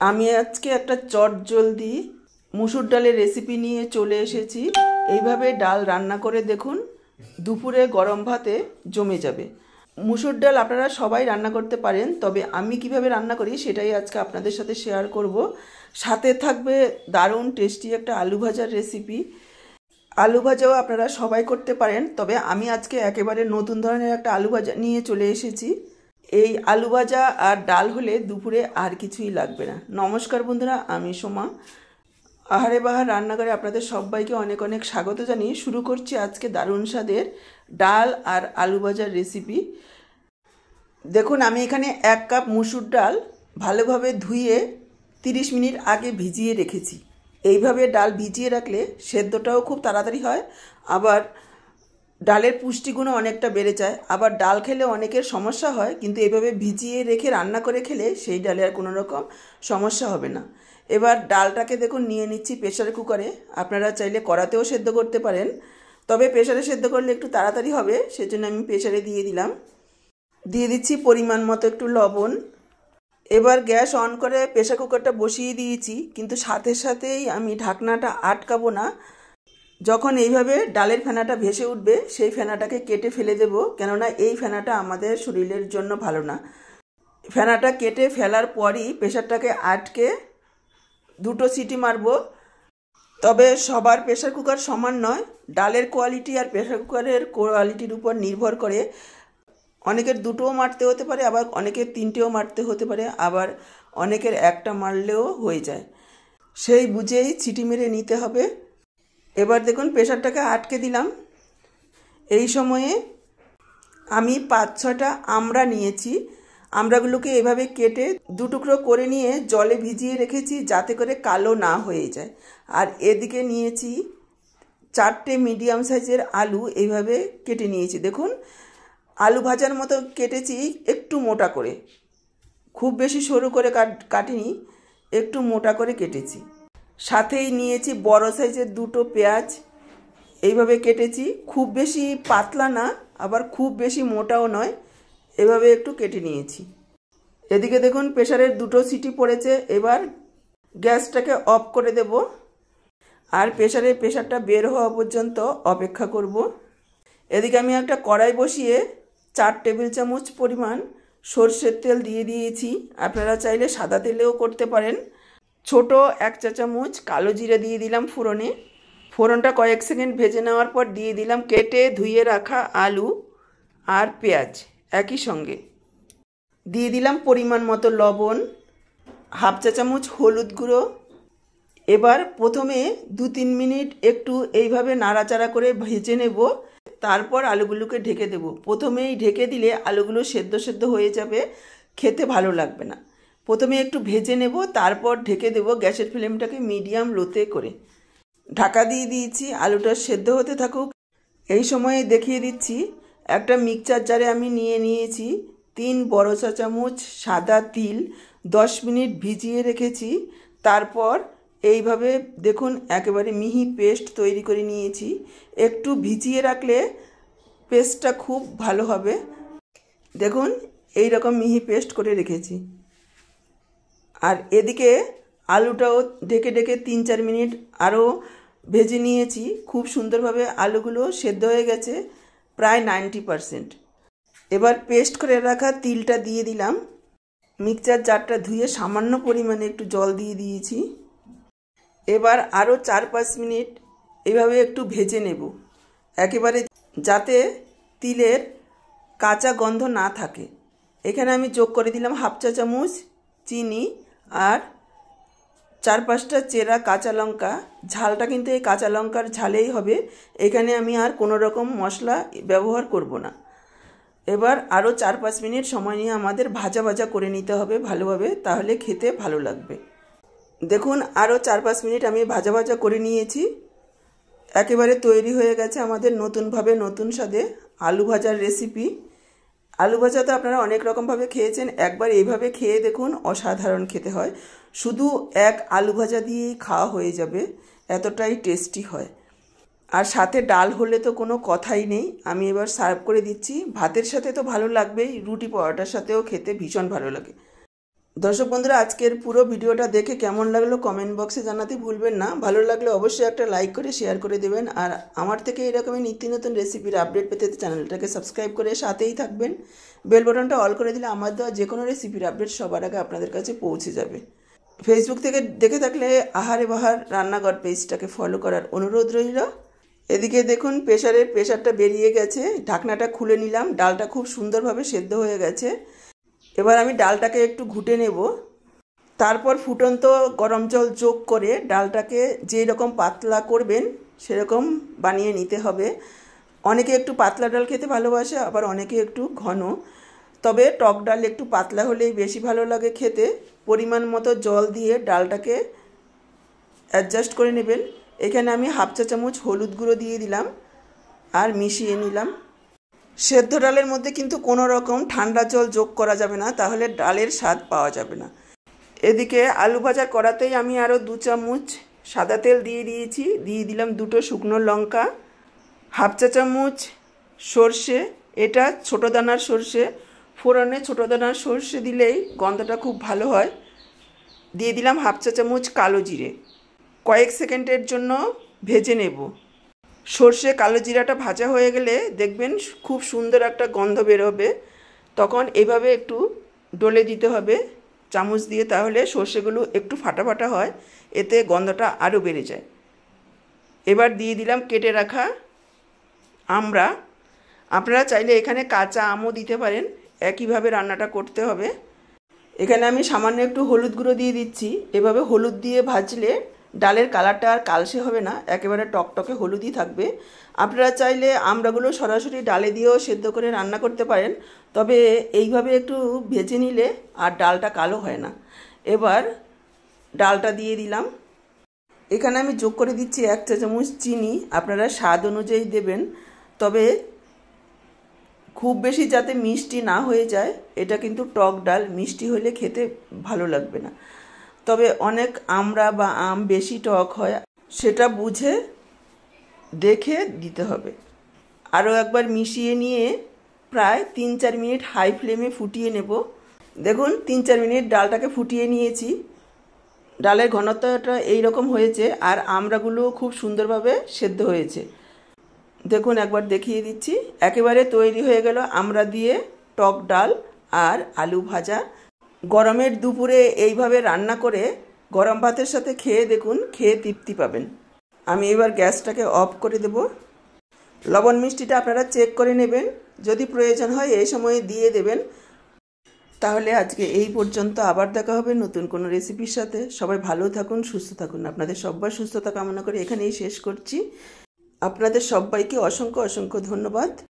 আমি আজকে একটা চটজলদি মুসুর ডালের রেসিপি নিয়ে চলে এসেছি। এইভাবে ডাল রান্না করে দেখুন, দুপুরে গরম ভাতে জমে যাবে। মুসুর ডাল আপনারা সবাই রান্না করতে পারেন, তবে আমি কিভাবে রান্না করি সেটাই আজকে আপনাদের সাথে শেয়ার করব। সাথে থাকবে দারুণ টেস্টি একটা আলু ভাজার রেসিপি। আলু ভাজাও আপনারা সবাই করতে পারেন, তবে আমি আজকে একেবারে নতুন ধরনের একটা আলু ভাজা নিয়ে চলে এসেছি। এই আলু ভাজা আর ডাল হলে দুপুরে আর কিছুই লাগবে না। নমস্কার বন্ধুরা, আমি সোমা। আহারে বাহার রান্নাঘরে আপনাদের সবাইকে অনেক অনেক স্বাগত জানিয়ে শুরু করছি আজকে দারুণ স্বাদের ডাল আর আলু ভাজার রেসিপি। দেখুন, আমি এখানে 1 কাপ মুসুর ডাল ভালোভাবে ধুয়ে 30 মিনিট আগে ভিজিয়ে রেখেছি। এইভাবে ডাল ভিজিয়ে রাখলে সেদ্ধটাও খুব তাড়াতাড়ি হয়, আবার ডালের পুষ্টিগুণও অনেকটা বেড়ে যায়। আবার ডাল খেলে অনেকের সমস্যা হয়, কিন্তু এইভাবে ভিজিয়ে রেখে রান্না করে খেলে সেই ডালে আর কোনো রকম সমস্যা হবে না। এবার ডালটাকে দেখুন নিয়ে নিচ্ছি প্রেসার কুকারে। আপনারা চাইলে কড়াতেও সেদ্ধ করতে পারেন, তবে প্রেসারে সেদ্ধ করলে একটু তাড়াতাড়ি হবে, সেজন্য আমি প্রেসারে দিয়ে দিলাম। দিয়ে দিচ্ছি পরিমাণ মতো একটু লবণ। এবার গ্যাস অন করে প্রেসার কুকারটা বসিয়ে দিয়েছি, কিন্তু সাথে সাথেই আমি ঢাকনাটা আটকাবো না। যখন এইভাবে ডালের ফেনাটা ভেসে উঠবে সেই ফেনাটাকে কেটে ফেলে দেব, কেননা এই ফেনাটা আমাদের শরীরের জন্য ভালো না। ফেনাটা কেটে ফেলার পরই প্রেসারটাকে আটকে 2টো সিটি মারব। তবে সবার প্রেসার কুকার সমান নয়, ডালের কোয়ালিটি আর প্রেসার কুকারের কোয়ালিটির উপর নির্ভর করে। অনেকের 2টোও মারতে হতে পারে, আবার অনেকের 3টেও মারতে হতে পারে, আবার অনেকের একটা মারলেও হয়ে যায়। সেই বুঝেই সিটি মেরে নিতে হবে। এবার দেখুন প্রেসারটাকে আটকে দিলাম। এই সময়ে আমি 5-6টা আমড়া নিয়েছি। আমড়াগুলোকে এভাবে কেটে 2 টুকরো করে নিয়ে জলে ভিজিয়ে রেখেছি, যাতে করে কালো না হয়ে যায়। আর এদিকে নিয়েছি 4টে মিডিয়াম সাইজের আলু, এইভাবে কেটে নিয়েছি। দেখুন, আলু ভাজার মতো কেটেছি, একটু মোটা করে, খুব বেশি সরু করে কাটিনি, একটু মোটা করে কেটেছি। সাথেই নিয়েছি বড় সাইজের 2টো পেঁয়াজ, এইভাবে কেটেছি। খুব বেশি পাতলা না, আবার খুব বেশি মোটাও নয়, এভাবে একটু কেটে নিয়েছি। এদিকে দেখুন প্রেসারের 2টো সিটি পড়েছে। এবার গ্যাসটাকে অফ করে দেব আর প্রেসারটা বের হওয়া পর্যন্ত অপেক্ষা করব। এদিকে আমি একটা কড়াই বসিয়ে 4 টেবিল চামচ পরিমাণ সরষের তেল দিয়ে দিয়েছি। আপনারা চাইলে সাদা তেলেও করতে পারেন। ছোট 1 চা চামচ কালো জিরে দিয়ে দিলাম ফোড়নে। ফোড়নটা কয়েক সেকেন্ড ভেজে নেওয়ার পর দিয়ে দিলাম কেটে ধুয়ে রাখা আলু আর পেঁয়াজ একই সঙ্গে। দিয়ে দিলাম পরিমাণ মতো লবণ, 1/2 চা চামচ হলুদ গুঁড়ো। এবার প্রথমে 2-3 মিনিট একটু এইভাবে নাড়াচাড়া করে ভেজে নেব, তারপর আলুগুলোকে ঢেকে দেব। প্রথমেই ঢেকে দিলে আলুগুলো সেদ্ধ হয়ে যাবে, খেতে ভালো লাগবে না। প্রথমে একটু ভেজে নেব, তারপর ঢেকে দেব। গ্যাসের ফ্লেমটাকে মিডিয়াম লোতে করে ঢাকা দিয়ে দিয়েছি, আলুটা সেদ্ধ হতে থাকুক। এই সময়ে দেখিয়ে দিচ্ছি একটা মিক্সচার জারে আমি নিয়ে নিয়েছি 3 বড় চা চামচ সাদা তিল, 10 মিনিট ভিজিয়ে রেখেছি। তারপর এইভাবে দেখুন একেবারে মিহি পেস্ট তৈরি করে নিয়েছি। একটু ভিজিয়ে রাখলে পেস্টটা খুব ভালো হবে। দেখুন এই রকম মিহি পেস্ট করে রেখেছি। আর এদিকে আলুটাও ঢেকে 3-4 মিনিট আরও ভেজে নিয়েছি। খুব সুন্দরভাবে আলুগুলো সেদ্ধ হয়ে গেছে, প্রায় 90%। এবার পেস্ট করে রাখা তিলটা দিয়ে দিলাম। মিক্সচার জারটা ধুয়ে সামান্য পরিমাণে একটু জল দিয়ে দিয়েছি। এবার আরও 4-5 মিনিট এভাবে একটু ভেজে নেব, একেবারে যাতে তিলের কাঁচা গন্ধ না থাকে। এখানে আমি যোগ করে দিলাম 1/2 চা চামচ চিনি আর 4-5টা চেরা কাঁচা লঙ্কা। ঝালটা কিন্তু এই কাঁচা লঙ্কার ঝালেই হবে, এখানে আমি আর কোনো রকম মশলা ব্যবহার করব না। এবার আরও 4-5 মিনিট সময় নিয়ে আমাদের ভাজা করে নিতে হবে ভালোভাবে, তাহলে খেতে ভালো লাগবে। দেখুন আরও 4-5 মিনিট আমি ভাজা করে নিয়েছি। একেবারে তৈরি হয়ে গেছে আমাদের নতুনভাবে নতুন স্বাদে আলু ভাজার রেসিপি। আলু ভাজা তো আপনারা অনেক রকমভাবে খেয়েছেন, একবার এইভাবে খেয়ে দেখুন, অসাধারণ খেতে হয়। শুধু এক আলু ভাজা দিয়েই খাওয়া হয়ে যাবে, এতটাই টেস্টি হয়। আর সাথে ডাল হলে তো কোনো কথাই নেই। আমি এবার সার্ভ করে দিচ্ছি। ভাতের সাথে তো ভালো লাগবেই, রুটি পরোটার সাথেও খেতে ভীষণ ভালো লাগে। দর্শক বন্ধুরা, আজকের পুরো ভিডিওটা দেখে কেমন লাগলো কমেন্ট বক্সে জানাতে ভুলবেন না। ভালো লাগলে অবশ্যই একটা লাইক করে শেয়ার করে দেবেন। আর আমার থেকে এরকমই নিত্য নতুন রেসিপির আপডেট পেতে চ্যানেলটাকে সাবস্ক্রাইব করে সাথেই থাকবেন। বেল বাটনটা অল করে দিলে আমার দেওয়া যে কোনো রেসিপির আপডেট সবার আগে আপনাদের কাছে পৌঁছে যাবে। ফেসবুক থেকে দেখে থাকলে আহারে বাহার রান্নাঘর পেজটাকে ফলো করার অনুরোধ রইল। এদিকে দেখুন প্রেশারটা বেরিয়ে গেছে, ঢাকনাটা খুলে নিলাম। ডালটা খুব সুন্দরভাবে সেদ্ধ হয়ে গেছে। এবার আমি ডালটাকে একটু ঘুটে নেব। তারপর ফুটন্ত গরম জল যোগ করে ডালটাকে যেই রকম পাতলা করবেন সেরকম বানিয়ে নিতে হবে। অনেকে একটু পাতলা ডাল খেতে ভালোবাসে, আবার অনেকে একটু ঘন। তবে টক ডাল একটু পাতলা হলেই বেশি ভালো লাগে খেতে। পরিমাণ মতো জল দিয়ে ডালটাকে অ্যাডজাস্ট করে নেবেন। এখানে আমি হাফ চা চামচ হলুদ গুঁড়ো দিয়ে দিলাম আর মিশিয়ে নিলাম। সেদ্ধ ডালের মধ্যে কিন্তু কোনো রকম ঠান্ডা জল যোগ করা যাবে না, তাহলে ডালের স্বাদ পাওয়া যাবে না। এদিকে আলু ভাজার কড়াতেই আমি আরও 2 চামচ সাদা তেল দিয়ে দিয়েছি। দিয়ে দিলাম 2টো শুকনো লঙ্কা, হাফ চা চামচ সর্ষে, এটা ছোটো দানার সর্ষে। ফোড়নে ছোটো দানার সর্ষে দিলেই গন্ধটা খুব ভালো হয়। দিয়ে দিলাম হাফ চা চামচ কালো জিরে। কয়েক সেকেন্ডের জন্য ভেজে নেব। সর্ষে কালো জিরাটা ভাজা হয়ে গেলে দেখবেন খুব সুন্দর একটা গন্ধ বেরোবে। তখন এইভাবে একটু ডলে দিতে হবে চামচ দিয়ে, তাহলে সর্ষেগুলো একটু ফাটা ফাটা হয়, এতে গন্ধটা আরও বেড়ে যায়। এবার দিয়ে দিলাম কেটে রাখা আমড়া। আপনারা চাইলে এখানে কাঁচা আমও দিতে পারেন। একইভাবে রান্নাটা করতে হবে। এখানে আমি সামান্য একটু হলুদ গুঁড়ো দিয়ে দিচ্ছি। এভাবে হলুদ দিয়ে ভাজলে ডালের কালারটা আর কালসে হবে না, একেবারে টকটকে হলুদই থাকবে। আপনারা চাইলে আমড়াগুলো সরাসরি ডালে দিয়েও সেদ্ধ করে রান্না করতে পারেন, তবে এইভাবে একটু ভেজে নিলে আর ডালটা কালো হয় না। এবার ডালটা দিয়ে দিলাম। এখানে আমি যোগ করে দিচ্ছি 1 চা চামচ চিনি। আপনারা স্বাদ অনুযায়ী দেবেন, তবে খুব বেশি যাতে মিষ্টি না হয়ে যায়। এটা কিন্তু টক ডাল, মিষ্টি হলে খেতে ভালো লাগবে না। তবে অনেক আমড়া বা আম বেশি টক হয়, সেটা বুঝে দেখে দিতে হবে। আরও একবার মিশিয়ে নিয়ে প্রায় 3-4 মিনিট হাই ফ্লেমে ফুটিয়ে নেব। দেখুন 3-4 মিনিট ডালটাকে ফুটিয়ে নিয়েছি। ডালের ঘনত্বটা এইরকম হয়েছে আর আমড়াগুলো খুব সুন্দরভাবে সেদ্ধ হয়েছে। দেখুন একবার দেখিয়ে দিচ্ছি। একেবারে তৈরি হয়ে গেল আমড়া দিয়ে টক ডাল আর আলু ভাজা। গরমের দুপুরে এইভাবে রান্না করে গরম ভাতের সাথে খেয়ে দেখুন, খেয়ে তৃপ্তি পাবেন। আমি এবার গ্যাসটাকে অফ করে দেব। লবণ মিষ্টিটা আপনারা চেক করে নেবেন, যদি প্রয়োজন হয় এই সময়ে দিয়ে দেবেন। তাহলে আজকে এই পর্যন্ত, আবার দেখা হবে নতুন কোনো রেসিপির সাথে। সবাই ভালো থাকুন, সুস্থ থাকুন। আপনাদের সবার সুস্থতা কামনা করে এখানেই শেষ করছি। আপনাদের সবাইকে অসংখ্য অসংখ্য ধন্যবাদ।